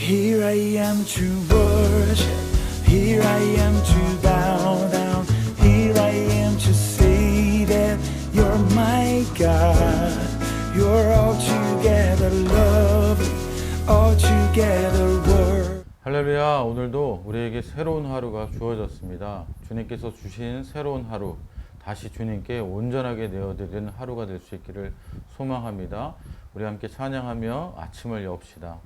Here I am to worship, here I am to bow down, here I am to say that you're my God. You're altogether lovely, altogether worthy. 할렐루야. 오늘도 우리에게 새로운 하루가 주어졌습니다. 주님께서 주신 새로운 하루, 다시 주님께 온전하게 내어드리는 하루가 될 수 있기를 소망합니다. 우리 함께 찬양하며 아침을 여옵시다.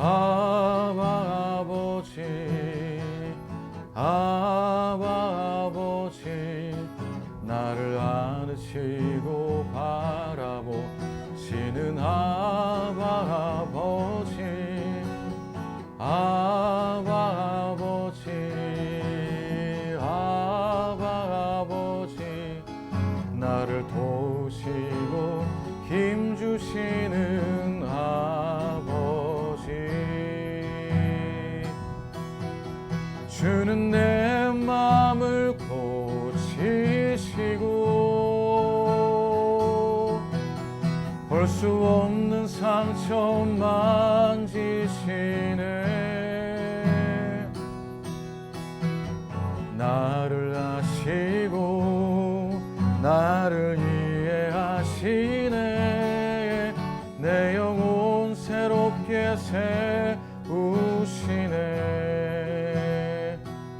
아바 아버지, 아바 아버지, 나를 안으시고 바라보시는 아바 아버지, 아바 아버지, 아바 아버지, 나를 도우시고 힘주시는 아버지, 주는 내 마음을 고치시고 볼 수 없는 상처 만지시네. 나를 아시고 나를 이해하시네. 내 영혼 새롭게 세우시네.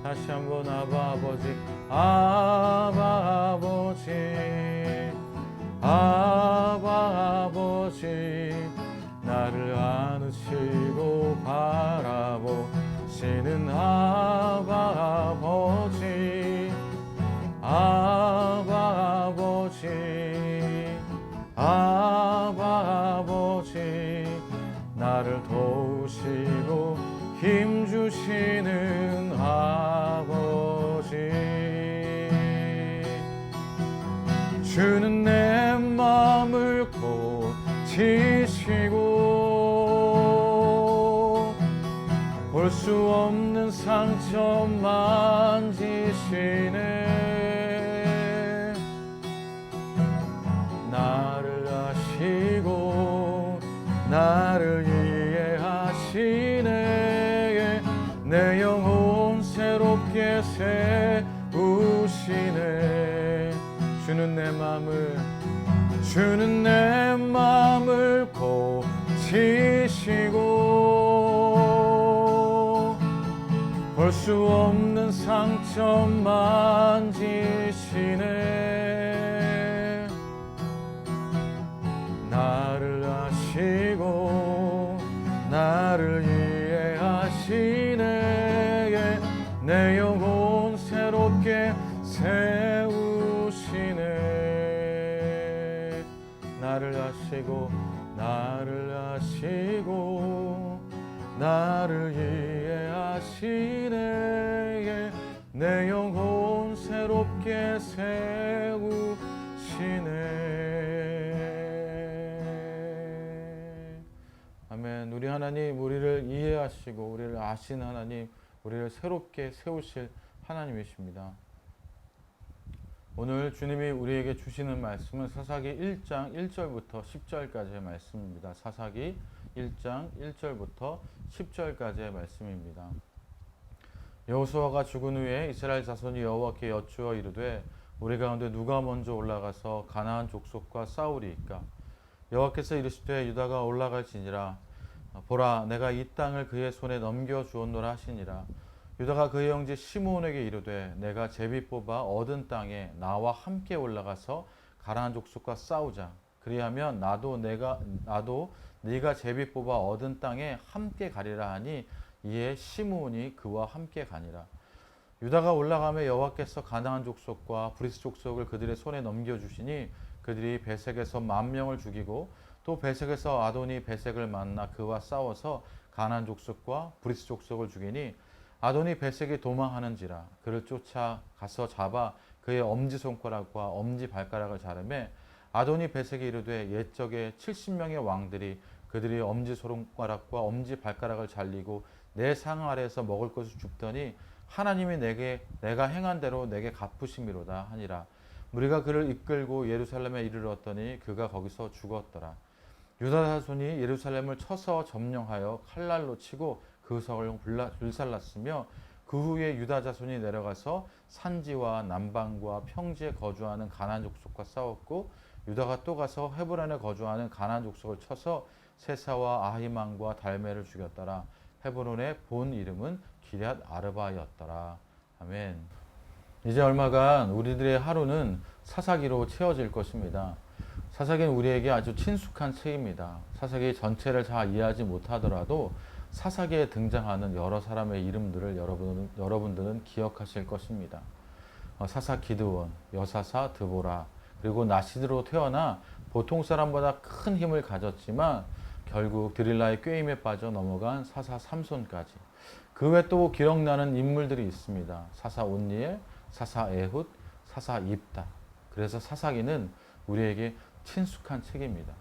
다시 한번 아바 아버지, 아바 아버지, 아바 아버지, 나를 안으시고 바라보시는 아바 아버지, 아바 아버지, 아바 아버지, 나를 도우시고 힘주시는 아버지, 주는 내 마음을 고치시고 볼 수 없는 상처 만지시네. 나를 아시고 나를 이해하시네. 내 영혼 새롭게 세우시네. 주는 내 마음을 고치시고 볼 수 없는 상처 만지시네. 나를 아시고 나를 이해하시네. 내 영혼 새롭게 세우시네. 나를 아시고 나를 아시고 나를 이해하시네. 내 영혼 새롭게 세우시네. 아멘. 우리 하나님, 우리를 이해하시고 우리를 아신 하나님, 우리를 새롭게 세우실 하나님이십니다. 오늘 주님이 우리에게 주시는 말씀은 사사기 1장 1절부터 10절까지의 말씀입니다. 사사기 1장 1절부터 10절까지의 말씀입니다. 여호수아가 죽은 후에 이스라엘 자손이 여호와께 여쭈어 이르되 우리 가운데 누가 먼저 올라가서 가나안 족속과 싸우리이까? 여호와께서 이르시되 유다가 올라갈지니라. 보라, 내가 이 땅을 그의 손에 넘겨주었노라 하시니라. 유다가 그의 형제 시므온에게 이르되 내가 제비 뽑아 얻은 땅에 나와 함께 올라가서 가나안 족속과 싸우자. 그리하면 나도 네가 제비 뽑아 얻은 땅에 함께 가리라 하니 이에 시므온이 그와 함께 가니라. 유다가 올라가며 여호와께서 가나안 족속과 브리스 족속을 그들의 손에 넘겨주시니 그들이 베색에서 10,000명을 죽이고 또 베색에서 아도니 베색을 만나 그와 싸워서 가나안 족속과 브리스 족속을 죽이니 아도니 베색이 도망하는지라. 그를 쫓아 가서 잡아 그의 엄지손가락과 엄지발가락을 자르매 아도니 베색이 이르되 옛적에 70명의 왕들이 그들이 엄지손가락과 엄지발가락을 잘리고 내 상 아래에서 먹을 것을 줍더니 하나님이 내가 행한 대로 내게 갚으심이로다 하니라. 무리가 그를 이끌고 예루살렘에 이르렀더니 그가 거기서 죽었더라. 유다 자손이 예루살렘을 쳐서 점령하여 칼날로 치고 그 성을 불살랐으며 그 후에 유다 자손이 내려가서 산지와 남방과 평지에 거주하는 가나안 족속과 싸웠고 유다가 또 가서 헤브론에 거주하는 가나안 족속을 쳐서 세사와 아히만과 달메를 죽였더라. 헤브론의 본 이름은 기럇 아르바였더라. 아멘. 이제 얼마간 우리들의 하루는 사사기로 채워질 것입니다. 사사기는 우리에게 아주 친숙한 책입니다. 사사기 전체를 잘 이해하지 못하더라도 사사기에 등장하는 여러 사람의 이름들을 여러분들은 기억하실 것입니다. 사사 기드온, 여사사 드보라, 그리고 나시드로 태어나 보통 사람보다 큰 힘을 가졌지만 결국 드릴라의 꾀임에 빠져 넘어간 사사 삼손까지. 그 외 또 기억나는 인물들이 있습니다. 사사 온니엘, 사사 에훗, 사사 입다. 그래서 사사기는 우리에게 친숙한 책입니다.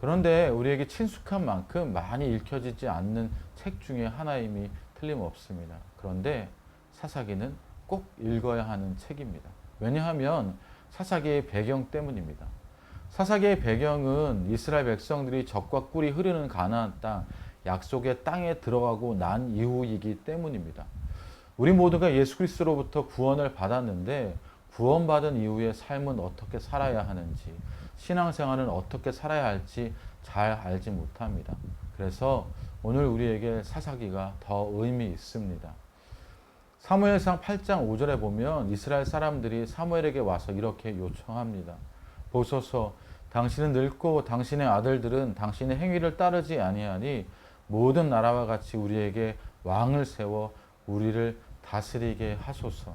그런데 우리에게 친숙한 만큼 많이 읽혀지지 않는 책 중에 하나임이 틀림없습니다. 그런데 사사기는 꼭 읽어야 하는 책입니다. 왜냐하면 사사기의 배경 때문입니다. 사사기의 배경은 이스라엘 백성들이 젖과 꿀이 흐르는 가나안 땅, 약속의 땅에 들어가고 난 이후이기 때문입니다. 우리 모두가 예수 그리스도로부터 구원을 받았는데 구원받은 이후의 삶은 어떻게 살아야 하는지, 신앙생활은 어떻게 살아야 할지 잘 알지 못합니다. 그래서 오늘 우리에게 사사기가 더 의미 있습니다. 사무엘상 8장 5절에 보면 이스라엘 사람들이 사무엘에게 와서 이렇게 요청합니다. 보소서, 당신은 늙고 당신의 아들들은 당신의 행위를 따르지 아니하니 모든 나라와 같이 우리에게 왕을 세워 우리를 다스리게 하소서.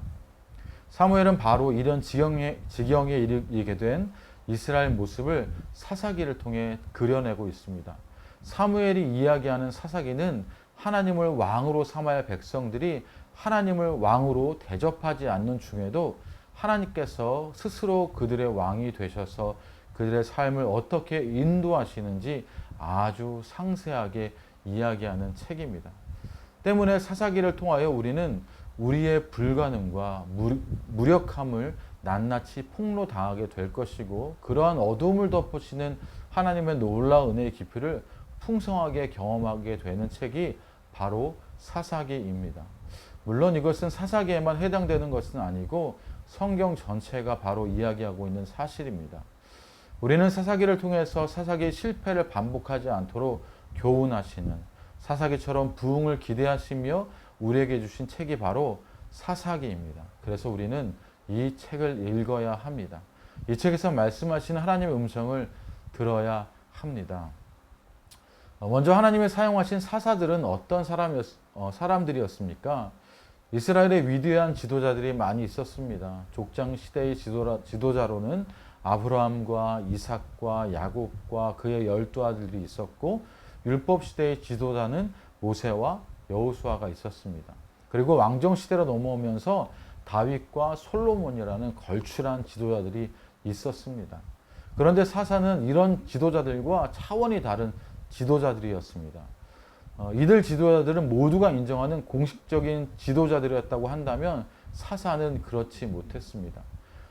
사무엘은 바로 이런 지경에 이르게 된 이스라엘 모습을 사사기를 통해 그려내고 있습니다. 사무엘이 이야기하는 사사기는 하나님을 왕으로 삼아야 할 백성들이 하나님을 왕으로 대접하지 않는 중에도 하나님께서 스스로 그들의 왕이 되셔서 그들의 삶을 어떻게 인도하시는지 아주 상세하게 이야기하는 책입니다. 때문에 사사기를 통하여 우리는 우리의 불가능과 무력함을 낱낱이 폭로당하게 될 것이고 그러한 어둠을 덮으시는 하나님의 놀라운 은혜의 깊이를 풍성하게 경험하게 되는 책이 바로 사사기입니다. 물론 이것은 사사기에만 해당되는 것은 아니고 성경 전체가 바로 이야기하고 있는 사실입니다. 우리는 사사기를 통해서 사사기의 실패를 반복하지 않도록 교훈하시는 사사기처럼 부흥을 기대하시며 우리에게 주신 책이 바로 사사기입니다. 그래서 우리는 이 책을 읽어야 합니다. 이 책에서 말씀하시는 하나님의 음성을 들어야 합니다. 먼저 하나님의 사용하신 사사들은 어떤 사람들이었습니까? 이스라엘의 위대한 지도자들이 많이 있었습니다. 족장 시대의 지도자로는 아브라함과 이삭과 야곱과 그의 12아들이 있었고 율법 시대의 지도자는 모세와 여호수아가 있었습니다. 그리고 왕정 시대로 넘어오면서 다윗과 솔로몬이라는 걸출한 지도자들이 있었습니다. 그런데 사사는 이런 지도자들과 차원이 다른 지도자들이었습니다. 이들 지도자들은 모두가 인정하는 공식적인 지도자들이었다고 한다면 사사는 그렇지 못했습니다.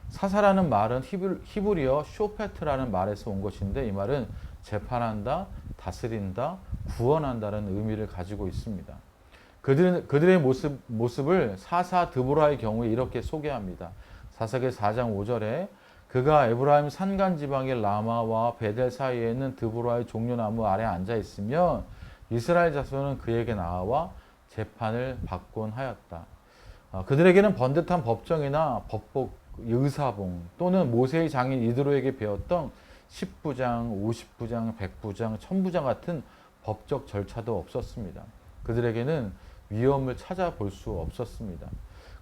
사사라는 말은 히브리어 쇼페트라는 말에서 온 것인데 이 말은 재판한다, 다스린다, 구원한다는 의미를 가지고 있습니다. 그들의 모습을 사사 드보라의 경우에 이렇게 소개합니다. 사사기 4장 5절에 그가 에브라임 산간 지방의 라마와 베델 사이에 있는 드보라의 종려나무 아래 앉아 있으며 이스라엘 자손은 그에게 나와 재판을 받곤 하였다. 그들에게는 번듯한 법정이나 법복, 의사봉 또는 모세의 장인 이드로에게 배웠던 10부장, 50부장, 100부장, 1000부장 같은 법적 절차도 없었습니다. 그들에게는 위험을 찾아볼 수 없었습니다.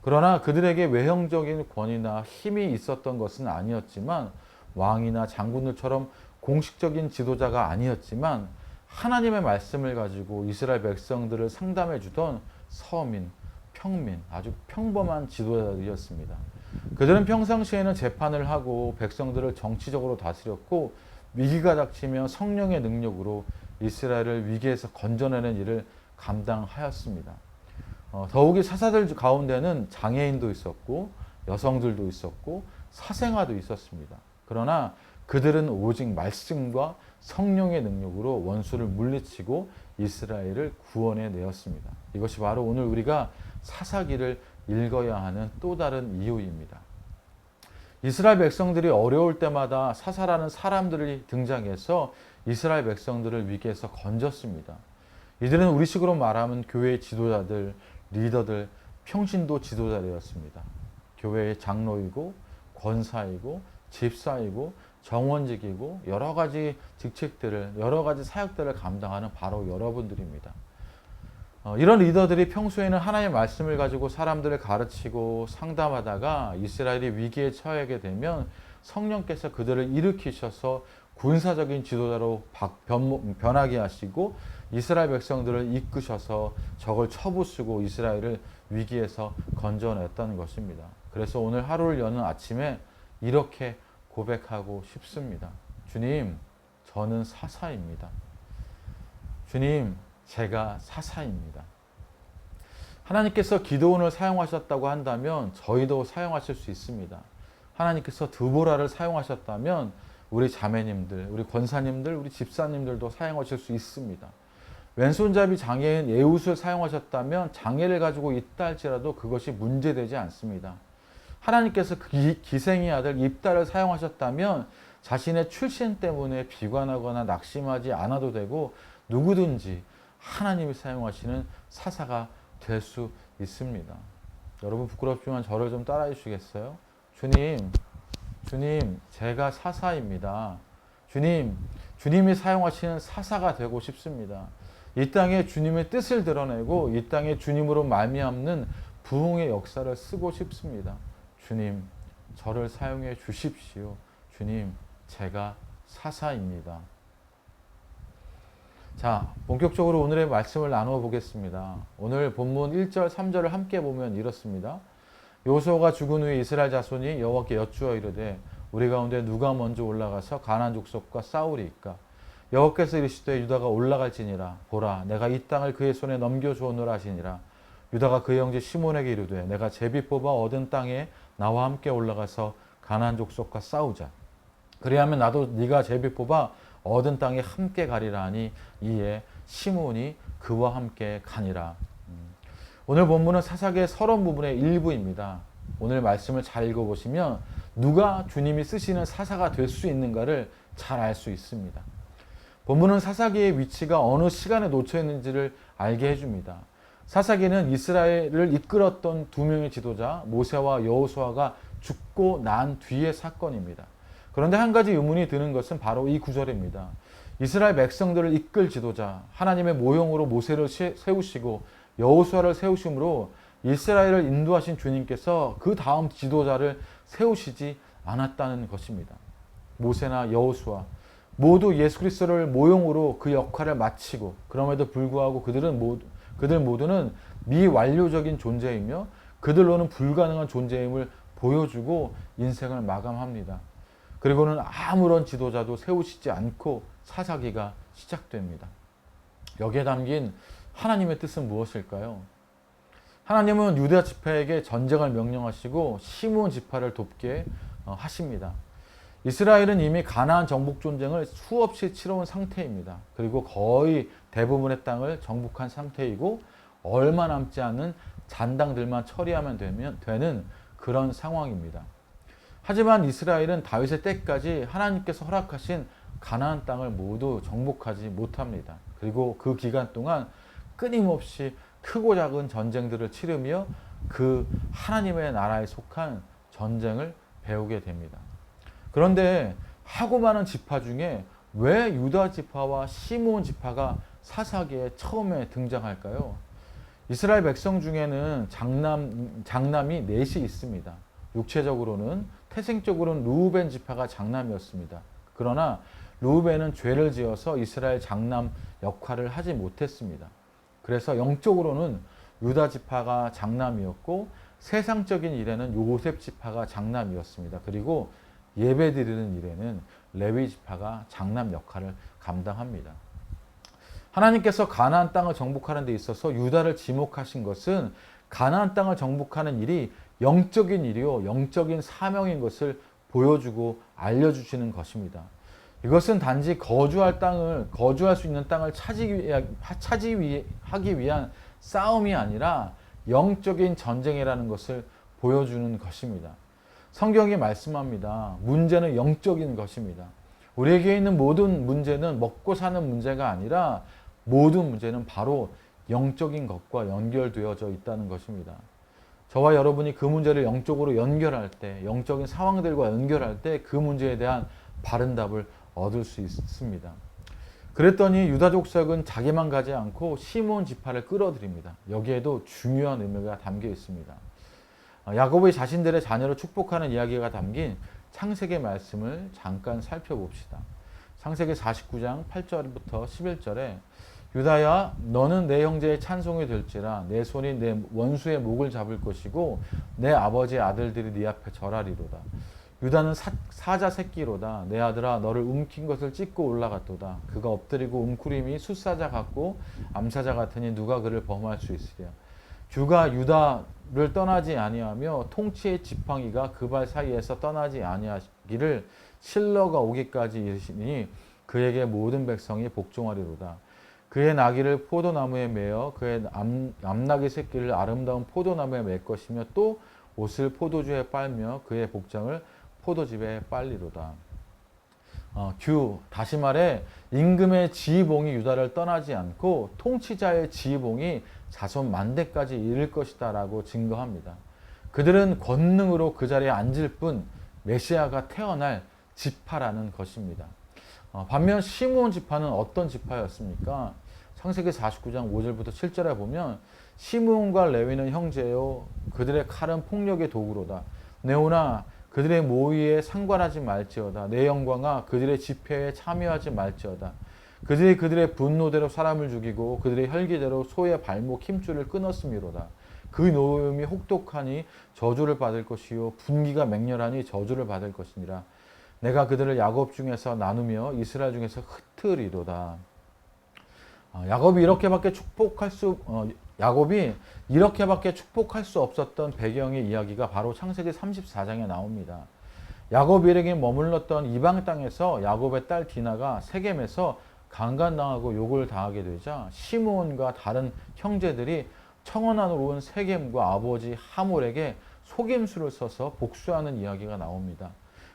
그러나 그들에게 외형적인 권위나 힘이 있었던 것은 아니었지만 왕이나 장군들처럼 공식적인 지도자가 아니었지만 하나님의 말씀을 가지고 이스라엘 백성들을 상담해 주던 서민, 평민, 아주 평범한 지도자들이었습니다. 그들은 평상시에는 재판을 하고 백성들을 정치적으로 다스렸고 위기가 닥치면 성령의 능력으로 이스라엘을 위기에서 건져내는 일을 감당하였습니다. 더욱이 사사들 가운데는 장애인도 있었고 여성들도 있었고 사생아도 있었습니다. 그러나 그들은 오직 말씀과 성령의 능력으로 원수를 물리치고 이스라엘을 구원해 내었습니다. 이것이 바로 오늘 우리가 사사기를 읽어야 하는 또 다른 이유입니다. 이스라엘 백성들이 어려울 때마다 사사라는 사람들이 등장해서 이스라엘 백성들을 위기에서 건졌습니다. 이들은 우리식으로 말하면 교회의 지도자들, 리더들, 평신도 지도자들이었습니다. 교회의 장로이고 권사이고 집사이고 정원직이고 여러 가지 직책들을, 여러 가지 사역들을 감당하는 바로 여러분들입니다. 이런 리더들이 평소에는 하나님의 말씀을 가지고 사람들을 가르치고 상담하다가 이스라엘이 위기에 처하게 되면 성령께서 그들을 일으키셔서 군사적인 지도자로 변하게 하시고 이스라엘 백성들을 이끄셔서 적을 쳐부수고 이스라엘을 위기에서 건져냈던 것입니다. 그래서 오늘 하루를 여는 아침에 이렇게 고백하고 싶습니다. 주님, 저는 사사입니다. 주님, 제가 사사입니다. 하나님께서 기드온을 사용하셨다고 한다면 저희도 사용하실 수 있습니다. 하나님께서 드보라를 사용하셨다면 우리 자매님들, 우리 권사님들, 우리 집사님들도 사용하실 수 있습니다. 왼손잡이 장애인 예웃을 사용하셨다면 장애를 가지고 있다 할지라도 그것이 문제되지 않습니다. 하나님께서 기생의 아들 입다를 사용하셨다면 자신의 출신 때문에 비관하거나 낙심하지 않아도 되고 누구든지 하나님이 사용하시는 사사가 될 수 있습니다. 여러분 부끄럽지만 저를 좀 따라해 주시겠어요? 주님, 제가 사사입니다. 주님이 사용하시는 사사가 되고 싶습니다. 이 땅에 주님의 뜻을 드러내고 이 땅에 주님으로 말미암는 부흥의 역사를 쓰고 싶습니다. 주님, 저를 사용해 주십시오. 주님, 제가 사사입니다. 자, 본격적으로 오늘의 말씀을 나누어 보겠습니다. 오늘 본문 1절, 3절을 함께 보면 이렇습니다. 여호수아가 죽은 후에 이스라엘 자손이 여호와께 여쭈어 이르되 우리 가운데 누가 먼저 올라가서 가나안 족속과 싸우리이까? 여호와께서 이르시되 유다가 올라갈지니라. 보라, 내가 이 땅을 그의 손에 넘겨주오노라 하시니라. 유다가 그의 형제 시몬에게 이르되 내가 제비 뽑아 얻은 땅에 나와 함께 올라가서 가나안 족속과 싸우자. 그리하면 나도 네가 제비 뽑아 얻은 땅에 함께 가리라 하니 이에 시몬이 그와 함께 가니라. 오늘 본문은 사사기의 서론 부분의 일부입니다. 오늘 말씀을 잘 읽어보시면 누가 주님이 쓰시는 사사가 될 수 있는가를 잘 알 수 있습니다. 본문은 사사기의 위치가 어느 시간에 놓쳐 있는지를 알게 해줍니다. 사사기는 이스라엘을 이끌었던 두 명의 지도자 모세와 여호수아가 죽고 난 뒤의 사건입니다. 그런데 한 가지 의문이 드는 것은 바로 이 구절입니다. 이스라엘 백성들을 이끌 지도자, 하나님의 모형으로 모세를 세우시고 여호수아를 세우심으로 이스라엘을 인도하신 주님께서 그 다음 지도자를 세우시지 않았다는 것입니다. 모세나 여호수아 모두 예수 그리스도를 모형으로 그 역할을 마치고 그럼에도 불구하고 그들 모두는 미완료적인 존재이며 그들로는 불가능한 존재임을 보여주고 인생을 마감합니다. 그리고는 아무런 지도자도 세우시지 않고 사사기가 시작됩니다. 여기에 담긴 하나님의 뜻은 무엇일까요? 하나님은 유다 지파에게 전쟁을 명령하시고 시므온 지파를 돕게 하십니다. 이스라엘은 이미 가나안 정복 전쟁을 수없이 치러온 상태입니다. 그리고 거의 대부분의 땅을 정복한 상태이고 얼마 남지 않은 잔당들만 처리하면 되는 그런 상황입니다. 하지만 이스라엘은 다윗의 때까지 하나님께서 허락하신 가나안 땅을 모두 정복하지 못합니다. 그리고 그 기간 동안 끊임없이 크고 작은 전쟁들을 치르며 그 하나님의 나라에 속한 전쟁을 배우게 됩니다. 그런데 하고 많은 지파 중에 왜 유다 지파와 시므온 지파가 사사기에 처음에 등장할까요? 이스라엘 백성 중에는 장남이 넷이 있습니다. 육체적으로는 태생적으로는 르우벤 지파가 장남이었습니다. 그러나 르우벤은 죄를 지어서 이스라엘 장남 역할을 하지 못했습니다. 그래서 영적으로는 유다 지파가 장남이었고 세상적인 일에는 요셉 지파가 장남이었습니다. 그리고 예배드리는 일에는 레위 지파가 장남 역할을 감당합니다. 하나님께서 가나안 땅을 정복하는 데 있어서 유다를 지목하신 것은 가나안 땅을 정복하는 일이 영적인 일이요, 영적인 사명인 것을 보여주고 알려주시는 것입니다. 이것은 단지 거주할 수 있는 땅을 차지하기 위한 싸움이 아니라 영적인 전쟁이라는 것을 보여주는 것입니다. 성경이 말씀합니다. 문제는 영적인 것입니다. 우리에게 있는 모든 문제는 먹고 사는 문제가 아니라 모든 문제는 바로 영적인 것과 연결되어져 있다는 것입니다. 저와 여러분이 그 문제를 영적으로 연결할 때, 영적인 상황들과 연결할 때 그 문제에 대한 바른 답을 얻을 수 있습니다. 그랬더니 유다 족속은 자기만 가지 않고 시므온 지파를 끌어들입니다. 여기에도 중요한 의미가 담겨 있습니다. 야곱이 자신들의 자녀를 축복하는 이야기가 담긴 창세기 말씀을 잠깐 살펴봅시다. 창세기 49장 8절부터 11절에 유다야 너는 내 형제의 찬송이 될지라 내 손이 내 원수의 목을 잡을 것이고 내 아버지의 아들들이 네 앞에 절하리로다. 유다는 사자 새끼로다. 내 아들아 너를 움킨 것을 찢고 올라갔도다. 그가 엎드리고 움크림이 숫사자 같고 암사자 같으니 누가 그를 범할 수 있으랴. 주가 유다를 떠나지 아니하며 통치의 지팡이가 그 발 사이에서 떠나지 아니하기를 실러가 오기까지 이르시니 그에게 모든 백성이 복종하리로다. 그의 나귀를 포도나무에 매어 그의 암나귀 새끼를 아름다운 포도나무에 맬 것이며 또 옷을 포도주에 빨며 그의 복장을 포도즙에 빨리로다. 다시 말해 임금의 지휘봉이 유다를 떠나지 않고 통치자의 지휘봉이 자손 만대까지 이를 것이다 라고 증거합니다. 그들은 권능으로 그 자리에 앉을 뿐 메시아가 태어날 지파라는 것입니다. 반면 시므온 지파는 어떤 지파였습니까? 창세기 49장 5절부터 7절에 보면 시므온과 레위는 형제요 그들의 칼은 폭력의 도구로다. 네오나 그들의 모의에 상관하지 말지어다. 내 영광아 그들의 집회에 참여하지 말지어다. 그들의 분노대로 사람을 죽이고 그들의 혈기대로 소의 발목 힘줄을 끊었음이로다. 그 노음이 혹독하니 저주를 받을 것이요 분기가 맹렬하니 저주를 받을 것이니라. 내가 그들을 야곱 중에서 나누며 이스라엘 중에서 흩으리로다. 야곱이 이렇게밖에 축복할 수 없었던 배경의 이야기가 바로 창세기 34장에 나옵니다. 야곱에게 머물렀던 이방 땅에서 야곱의 딸 디나가 세겜에서 강간당하고 욕을 당하게 되자 시므온과 다른 형제들이 청원하러 온 세겜과 아버지 하몰에게 속임수를 써서 복수하는 이야기가 나옵니다.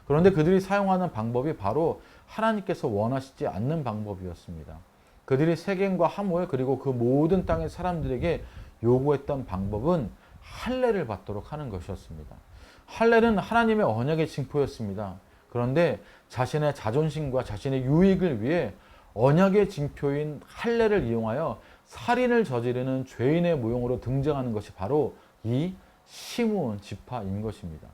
그런데 그들이 사용하는 방법이 바로 하나님께서 원하시지 않는 방법이었습니다. 그들이 세겜과 하몰 그리고 그 모든 땅의 사람들에게 요구했던 방법은 할례를 받도록 하는 것이었습니다. 할례는 하나님의 언약의 징표였습니다. 그런데 자신의 자존심과 자신의 유익을 위해 언약의 징표인 할례를 이용하여 살인을 저지르는 죄인의 모형으로 등장하는 것이 바로 이 시므온 지파인 것입니다.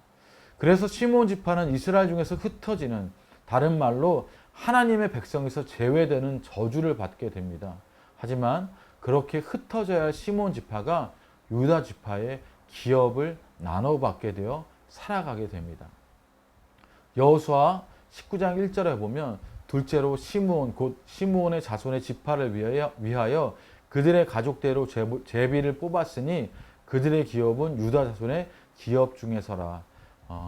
그래서 시므온 지파는 이스라엘 중에서 흩어지는, 다른 말로 하나님의 백성에서 제외되는 저주를 받게 됩니다. 하지만 그렇게 흩어져야 할 시므온 지파가 유다 지파의 기업을 나눠받게 되어 살아가게 됩니다. 여호수아 19장 1절에 보면 둘째로 시므온 곧 시므온의 자손의 지파를 위하여 그들의 가족대로 제비를 뽑았으니 그들의 기업은 유다 자손의 기업 중에서라.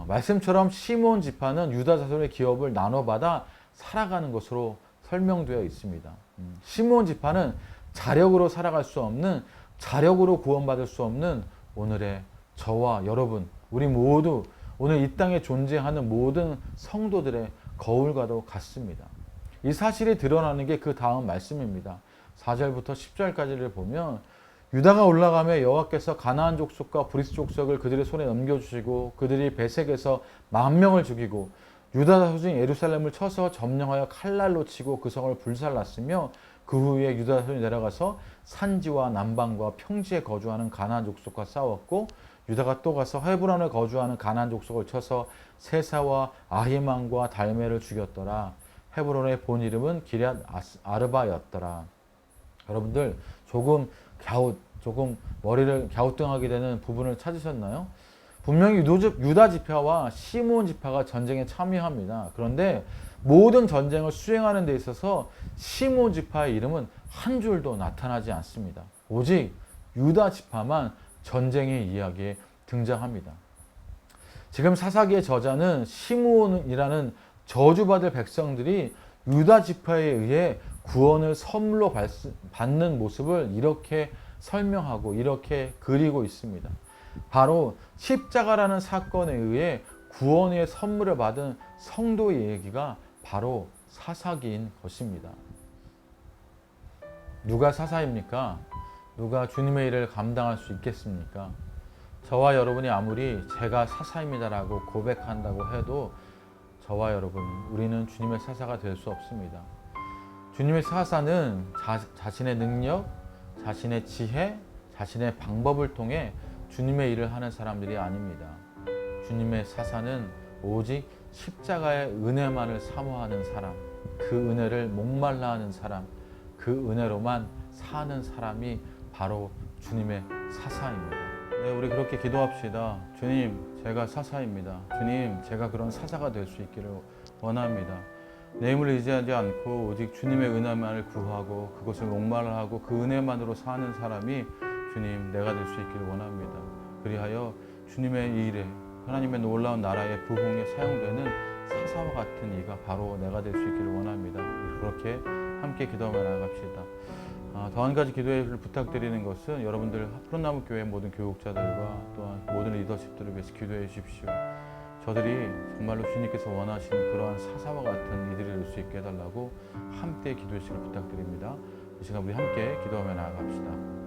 말씀처럼 시므온 지파는 유다 자손의 기업을 나눠받아 살아가는 것으로 설명되어 있습니다. 시므온 지파는 자력으로 살아갈 수 없는, 자력으로 구원받을 수 없는 오늘의 저와 여러분, 우리 모두 오늘 이 땅에 존재하는 모든 성도들의 거울과도 같습니다. 이 사실이 드러나는 게 그 다음 말씀입니다. 4절부터 10절까지를 보면 유다가 올라가며 여호와께서 가나안 족속과 브리스 족속을 그들의 손에 넘겨주시고 그들이 베색에서 10,000명을 죽이고 유다 자손이 예루살렘을 쳐서 점령하여 칼날로 치고 그 성을 불살랐으며 그 후에 유다 자손이 내려가서 산지와 남방과 평지에 거주하는 가나안 족속과 싸웠고 유다가 또 가서 헤브론에 거주하는 가나안 족속을 쳐서 세사와 아히만과 달메를 죽였더라. 헤브론의 본 이름은 기럇 아르바였더라. 여러분들 조금 머리를 갸우뚱하게 되는 부분을 찾으셨나요? 분명히 유다 지파와 시므온 지파가 전쟁에 참여합니다. 그런데 모든 전쟁을 수행하는 데 있어서 시므온 지파의 이름은 한 줄도 나타나지 않습니다. 오직 유다 지파만 전쟁의 이야기에 등장합니다. 지금 사사기의 저자는 시므온이라는 저주받을 백성들이 유다 지파에 의해 구원을 선물로 받는 모습을 이렇게 설명하고 이렇게 그리고 있습니다. 바로 십자가라는 사건에 의해 구원의 선물을 받은 성도의 얘기가 바로 사사기인 것입니다. 누가 사사입니까? 누가 주님의 일을 감당할 수 있겠습니까? 저와 여러분이 아무리 제가 사사입니다라고 고백한다고 해도 저와 여러분, 우리는 주님의 사사가 될 수 없습니다. 주님의 사사는 자신의 능력, 자신의 지혜, 자신의 방법을 통해 주님의 일을 하는 사람들이 아닙니다. 주님의 사사는 오직 십자가의 은혜만을 사모하는 사람, 그 은혜를 목말라 하는 사람, 그 은혜로만 사는 사람이 바로 주님의 사사입니다. 네, 우리 그렇게 기도합시다. 주님, 제가 사사입니다. 주님, 제가 그런 사사가 될 수 있기를 원합니다. 내 힘을 의지하지 않고 오직 주님의 은혜만을 구하고 그것을 목말라 하고 그 은혜만으로 사는 사람이 주님, 내가 될 수 있기를 원합니다. 그리하여 주님의 일에 하나님의 놀라운 나라의 부흥에 사용되는 사사와 같은 이가 바로 내가 될 수 있기를 원합니다. 그렇게 함께 기도하며 나아갑시다. 더 한 가지 기도를 부탁드리는 것은 여러분들 푸른나무 교회 모든 교육자들과 또한 모든 리더십들을 위해서 기도해 주십시오. 저들이 정말로 주님께서 원하시는 그러한 사사와 같은 이들이 될 수 있게 해달라고 함께 기도해 주시길 부탁드립니다. 이 시간 우리 함께 기도하며 나아갑시다.